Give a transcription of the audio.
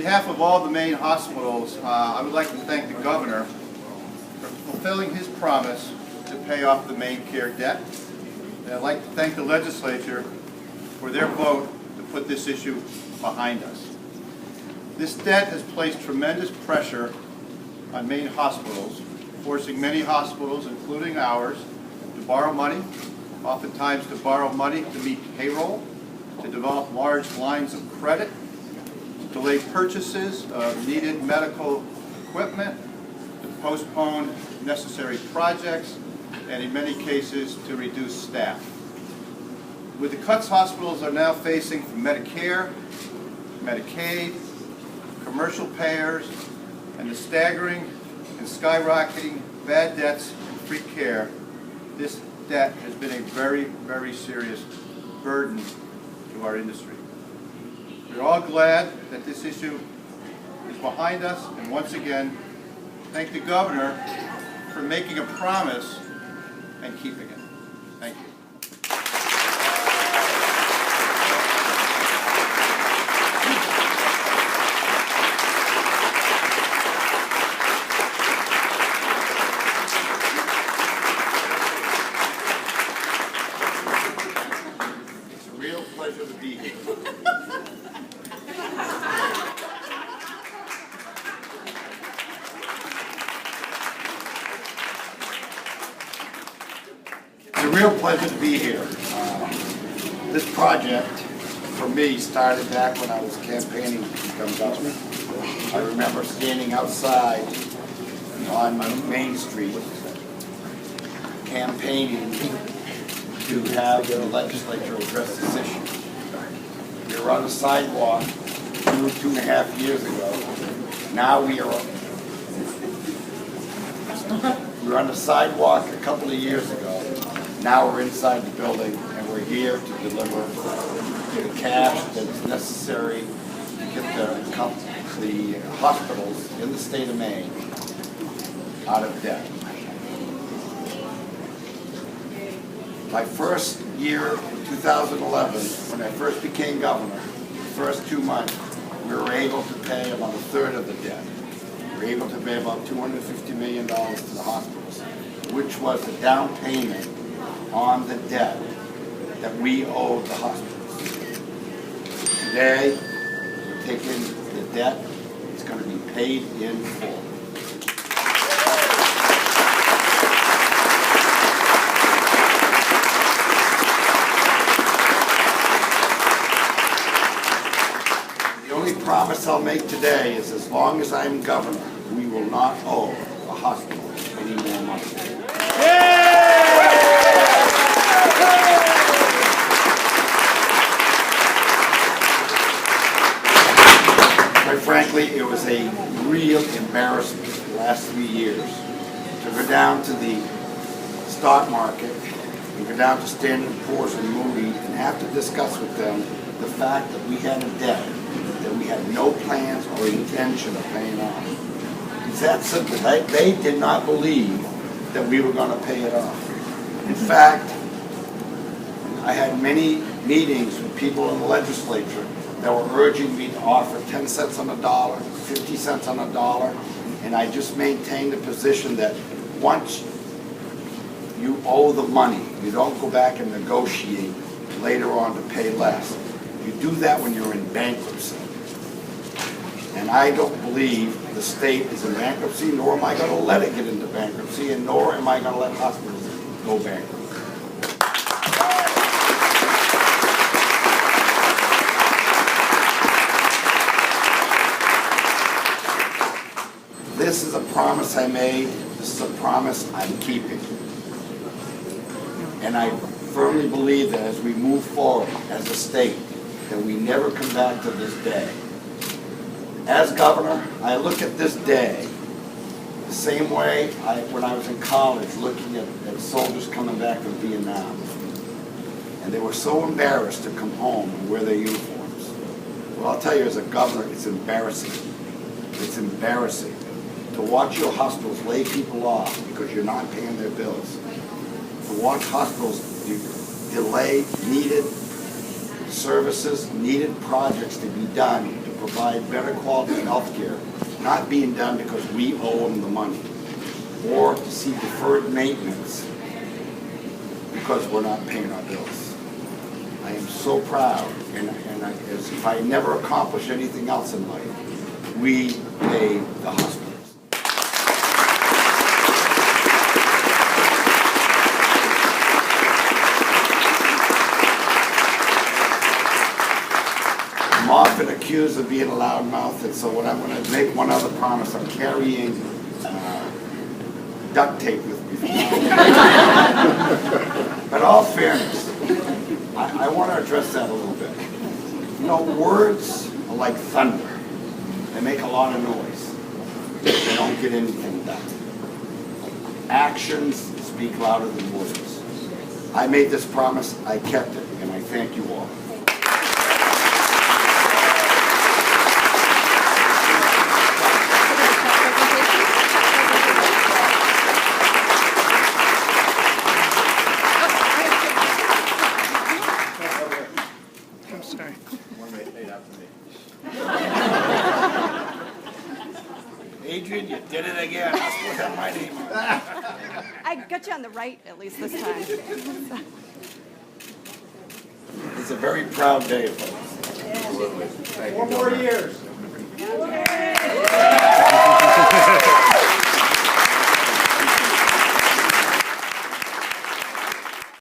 behalf of all the Maine hospitals, I would like to thank the Governor for fulfilling his promise to pay off the MaineCare debt. And I'd like to thank the legislature for their vote to put this issue behind us. This debt has placed tremendous pressure on Maine hospitals, forcing many hospitals, including ours, to borrow money, oftentimes to borrow money to meet payroll, to develop large lines of credit, to delay purchases of needed medical equipment, to postpone necessary projects, and in many cases to reduce staff. With the cuts hospitals are now facing from Medicare, Medicaid, commercial payers, and the staggering and skyrocketing bad debts and free care, this debt has been a very, very serious burden to our industry. We're all glad that this issue is behind us, and once again, thank the Governor for making a promise and keeping it. Thank you. It's a real pleasure to be here. It's a real pleasure to be here. This project, for me, started back when I was campaigning to become governor. I remember standing outside on Main Street, campaigning to have the legislature address this issue. We were on the sidewalk 2.5 years ago. Now we were on the sidewalk a couple of years ago. Now we're inside the building, and we're here to deliver the cash that is necessary to get the hospitals in the state of Maine out of debt. My first year in 2011, when I first became governor, the first 2 months, we were able to pay about a third of the debt. We were able to pay about $250 million to the hospitals, which was the down payment on the debt that we owed the hospitals. Today, we're taking the debt. It's going to be paid in full. The only promise I'll make today is as long as I'm governor, we will not owe the hospital any more money. Quite frankly, it was a real embarrassment the last 3 years to go down to the stock market and go down to Standard & Poor's and Moody's and have to discuss with them the fact that we had a debt that we had no plans or intention of paying off. It's that simple. They did not believe that we were going to pay it off. In fact, I had many meetings with people in the legislature that were urging me to offer 10 cents on the dollar, 50 cents on the dollar, and I just maintained the position that once you owe the money, you don't go back and negotiate later on to pay less. You do that when you're in bankruptcy. And I don't believe the state is in bankruptcy, nor am I going to let it get into bankruptcy, and nor am I going to let hospitals go bankrupt. This is a promise I made. This is a promise I'm keeping. And I firmly believe that as we move forward as a state, that we never come back to this day. As governor, I look at this day the same way when I was in college looking at soldiers coming back from Vietnam. And they were so embarrassed to come home and wear their uniforms. Well, I'll tell you as a governor, it's embarrassing. It's embarrassing to watch your hospitals lay people off because you're not paying their bills. To watch hospitals delay needed services, needed projects to be done to provide better quality health care, not being done because we owe them the money, or to see deferred maintenance because we're not paying our bills. I am so proud, and as if I never accomplish anything else in life, we pay the hospitals. I'm often accused of being a loudmouth, and so when I'm going to make one other promise, I'm carrying duct tape with me. But in all fairness, I want to address that a little bit. You know, words are like thunder. They make a lot of noise. They don't get anything done. Actions speak louder than words. I made this promise, I kept it, and I thank you all. Adrian, you did it again. I still have my name. I got you on the right, at least this time. It's a very proud day, folks. Absolutely. Thank you, Four more Governor. years.